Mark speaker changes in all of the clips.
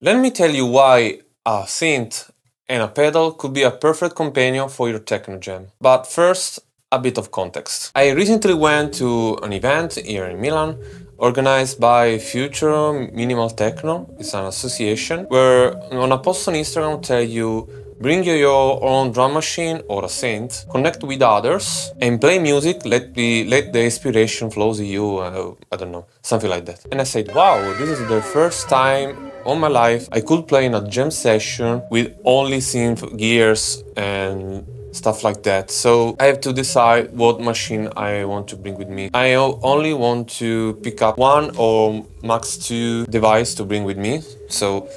Speaker 1: Let me tell you why a synth and a pedal could be a perfect companion for your techno jam. But first, a bit of context. I recently went to an event here in Milan organized by Future Minimal Techno. It's an association where on a post on Instagram tell you bring your own drum machine or a synth, connect with others, and play music. Let the inspiration flow to you. I don't know, something like that. And I said, wow, this is the first time all my life I could play in a jam session with only synth gears and stuff like that. So I have to decide what machine I want to bring with me. I only want to pick up one or max two device to bring with me. So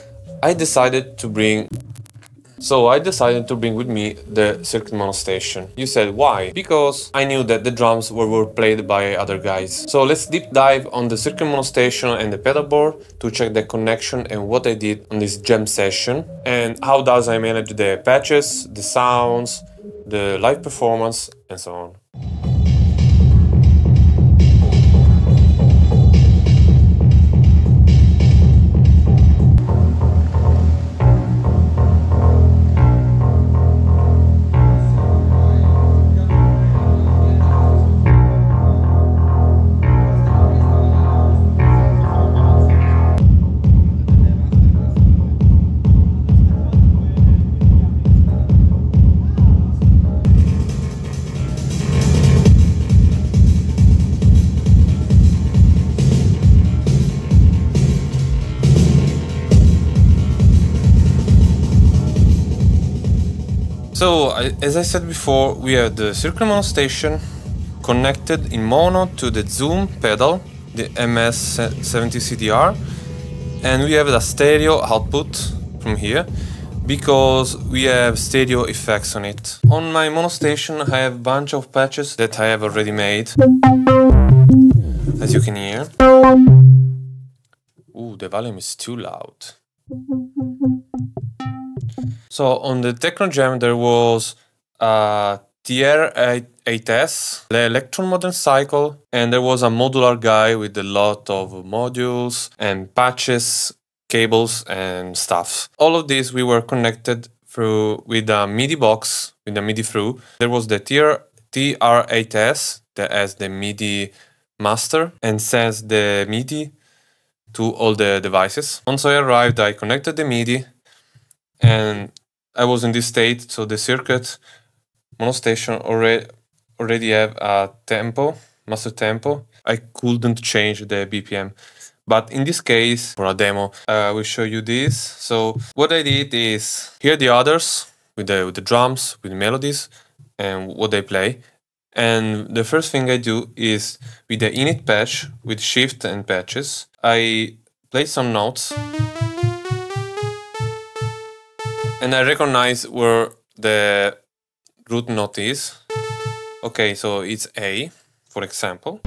Speaker 1: I decided to bring with me the circuit mono station. You said why? Because I knew that the drums were played by other guys. So let's deep dive on the circuit mono station and the pedal board to check the connection and what I did on this jam session and how does I manage the patches, the sounds, the live performance and so on. So, as I said before, we have the circuit mono station connected in mono to the zoom pedal, the MS70 CDR, and we have a stereo output from here because we have stereo effects on it. On my mono station I have a bunch of patches that I have already made, as you can hear. Ooh, the volume is too loud. So on the Techno Jam there was a TR8S, the Electron Modern Cycle, and there was a modular guy with a lot of modules and patches, cables and stuff. All of these we were connected through with a MIDI box, with a MIDI through. There was the TR8S that has the MIDI master and sends the MIDI to all the devices. Once I arrived, I connected the MIDI and I was in this state, so the circuit mono station already have a tempo, master tempo. I couldn't change the BPM. But in this case, for a demo, I will show you this. So what I did is hear the others with the drums, with the melodies, and what they play. And the first thing I do is with the init patch, with shift and patches, I play some notes. And I recognize where the root note is. Okay, so it's A, for example.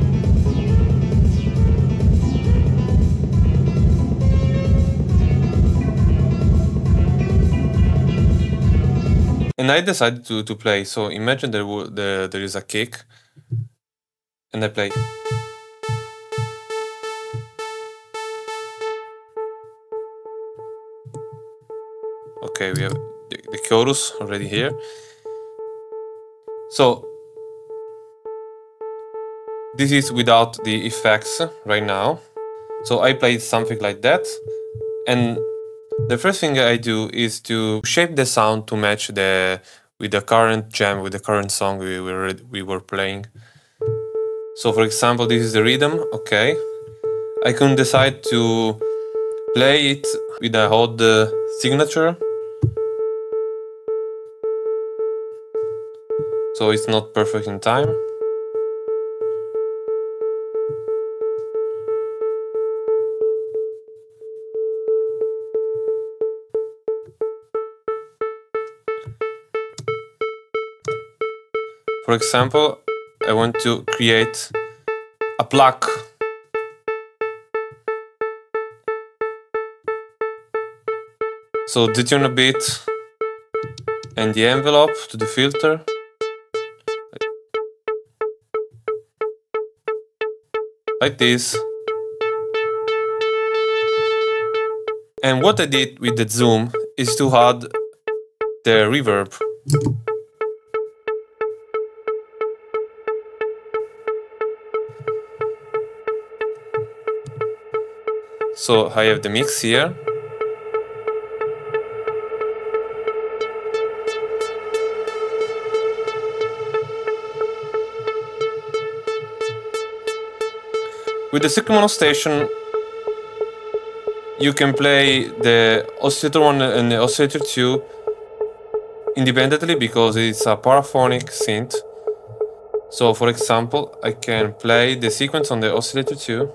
Speaker 1: And I decided to play. So imagine there is a kick, and I play. Okay, we have the chorus already here. So this is without the effects right now. So I played something like that, and the first thing I do is to shape the sound to match with the current jam, with the current song we were playing. So for example, this is the rhythm. Okay, I can decide to play it with a odd signature. So it's not perfect in time. For example, I want to create a pluck. So detune a bit and the envelope to the filter. Like this. And what I did with the zoom is to add the reverb. So I have the mix here. With the second mono station, you can play the oscillator 1 and the oscillator 2 independently because it's a paraphonic synth. So for example, I can play the sequence on the oscillator 2.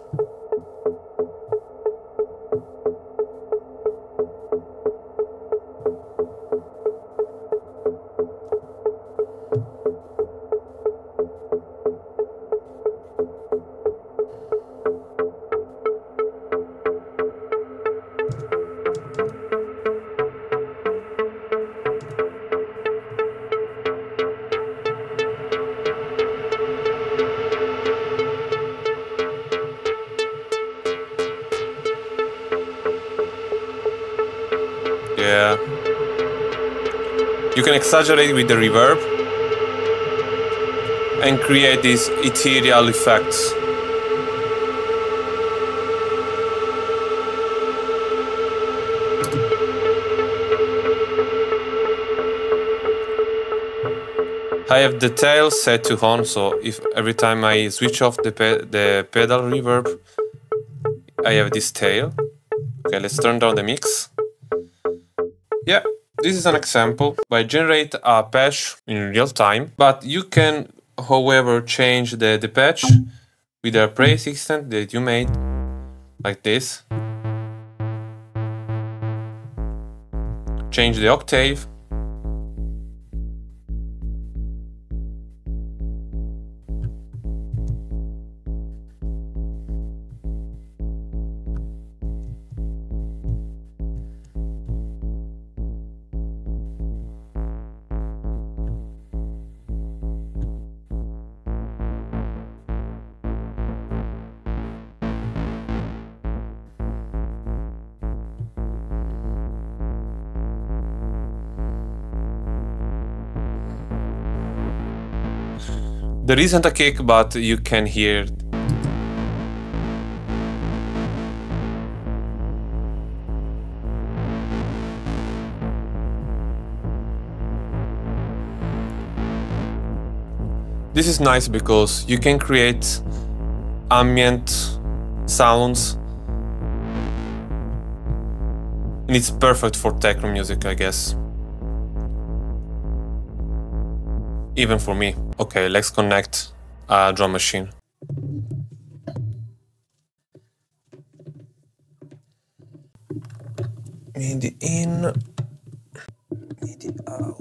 Speaker 1: Yeah. You can exaggerate with the reverb and create these ethereal effects. I have the tail set to on, so if every time I switch off the pedal reverb, I have this tail. Okay, let's turn down the mix. Yeah, this is an example. I generate a patch in real time, but you can, however, change the patch with a pre-existent that you made, like this. Change the octave. There isn't a kick, but you can hear it. This is nice because you can create ambient sounds, and it's perfect for techno music, I guess. Even for me. Okay, let's connect a drum machine. MIDI in, MIDI out.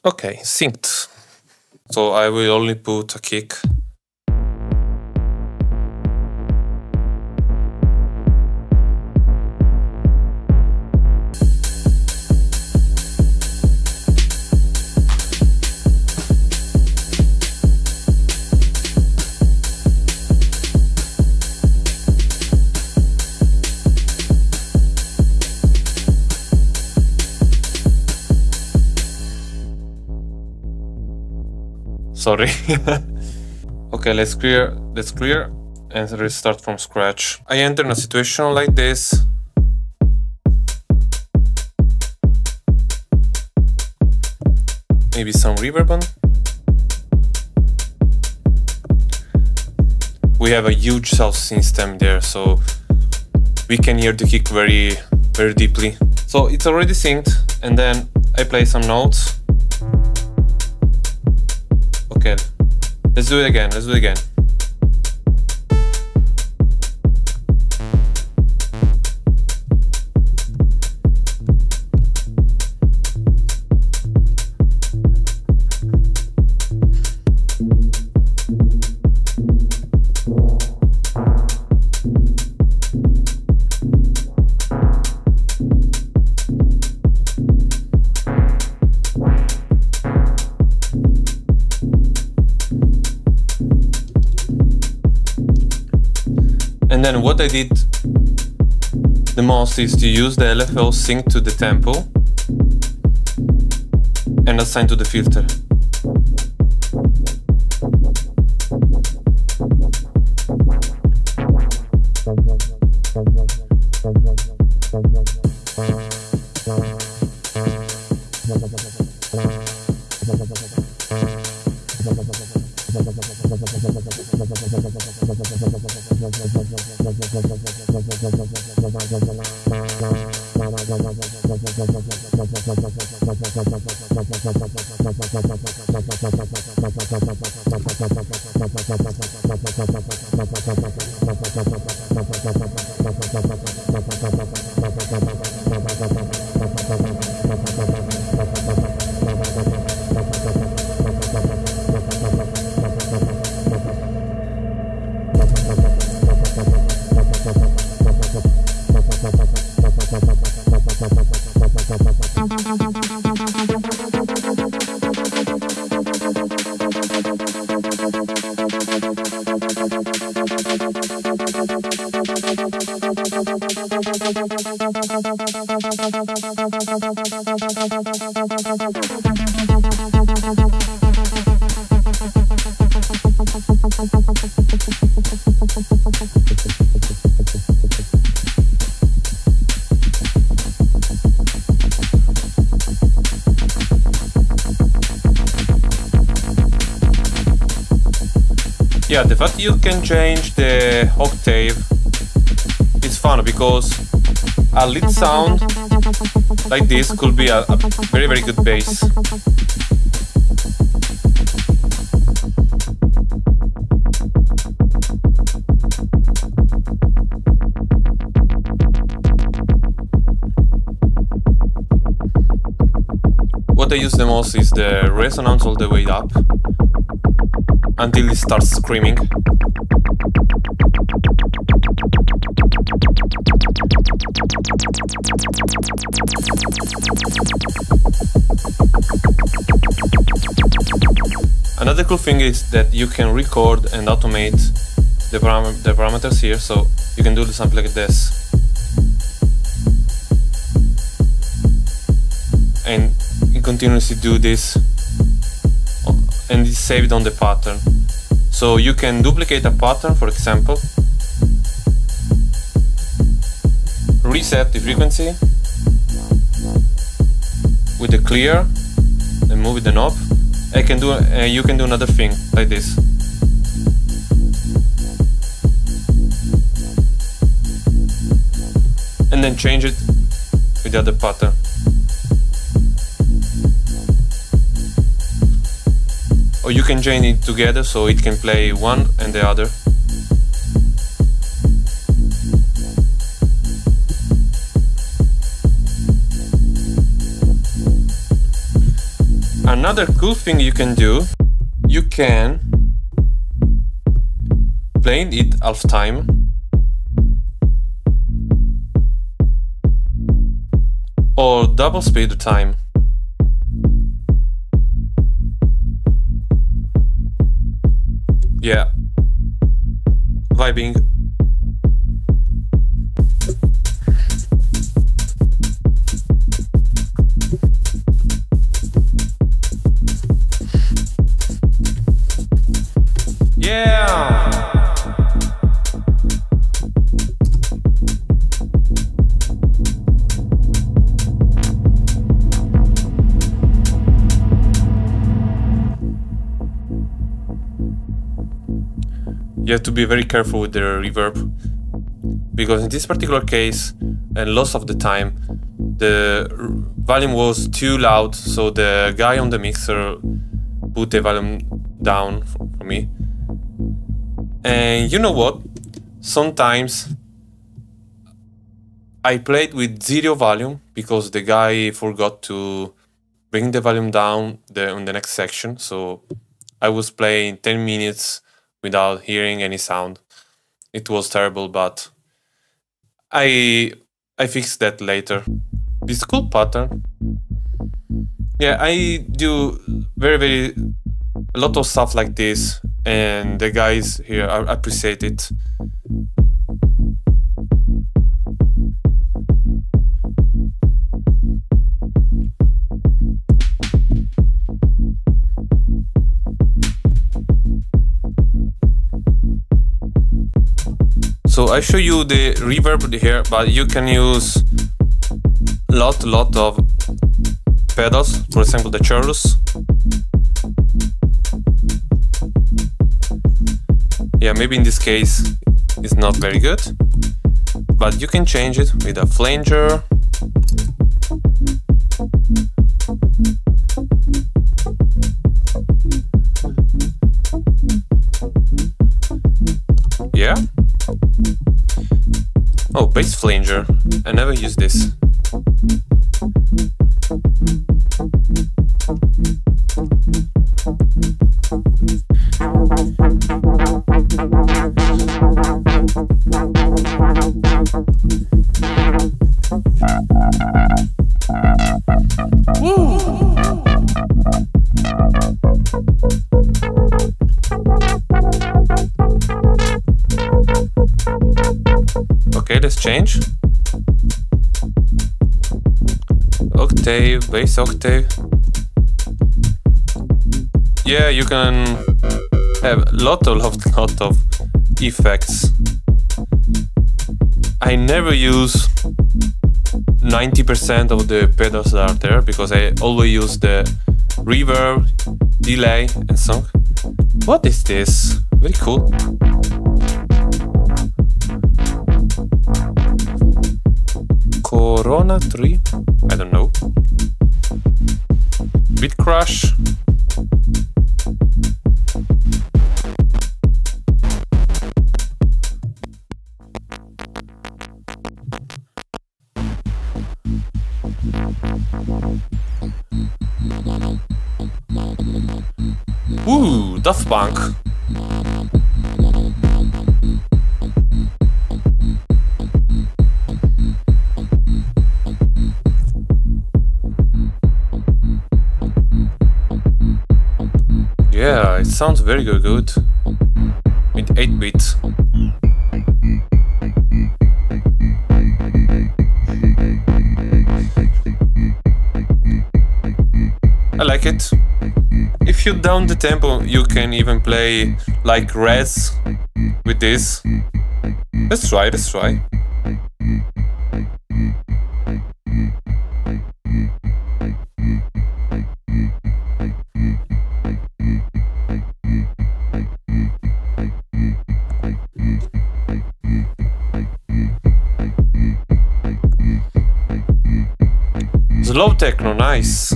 Speaker 1: Okay, Synth. So I will only put a kick. Sorry. Okay, let's clear and restart from scratch. I enter in a situation like this. Maybe some reverb on. We have a huge sound system there, so we can hear the kick very deeply. So it's already synced, and then I play some notes. Okay, let's do it again, And then what I did the most is to use the LFO sync to the tempo and assign to the filter. Yeah, the fact you can change the octave is fun because a lead sound like this could be a very, very good bass. What I use the most is the resonance all the way up until it starts screaming. Another cool thing is that you can record and automate the parameters here, so you can do something like this. And you continuously do this and it's saved on the pattern. So you can duplicate a pattern, for example, reset the frequency with the clear and move the knob. You can do another thing like this. And then change it with the other pattern. Or you can join it together so it can play one and the other. Another cool thing you can do, you can play it half time or double speed time. Yeah, vibing. Yeah. You have to be very careful with the reverb, because in this particular case, and lots of the time, the volume was too loud, so the guy on the mixer put the volume down for me. And you know what? Sometimes I played with zero volume because the guy forgot to bring the volume down on the next section, so I was playing 10 minutes without hearing any sound. It was terrible, but I fixed that later. This cool pattern. Yeah, I do a lot of stuff like this, and the guys here appreciate it. So I show you the reverb here, but you can use lot of pedals, for example the chorus. Yeah, maybe in this case it's not very good, but you can change it with a flanger. Yeah. Oh, bass flanger. I never used this. Okay, let's change. Octave, bass octave. Yeah, you can have lot of effects. I never use 90% of the pedals that are there because I always use the reverb, delay, and so on. What is this? Very cool. Corona 3? I don't know. Beat Crush. Ooh, Daft Punk. Yeah, it sounds very good with 8-bit. I like it. If you down the tempo, you can even play like res with this. Let's try. Slow techno, nice.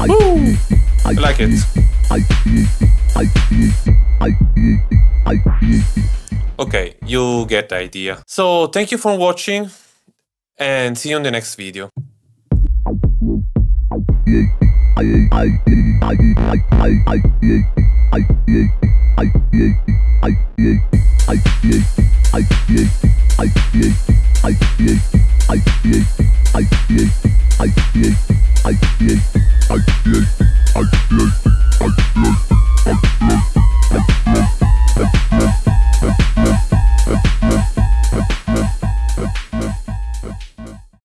Speaker 1: Woo! I like it. Okay, you get the idea. So thank you for watching and see you in the next video. I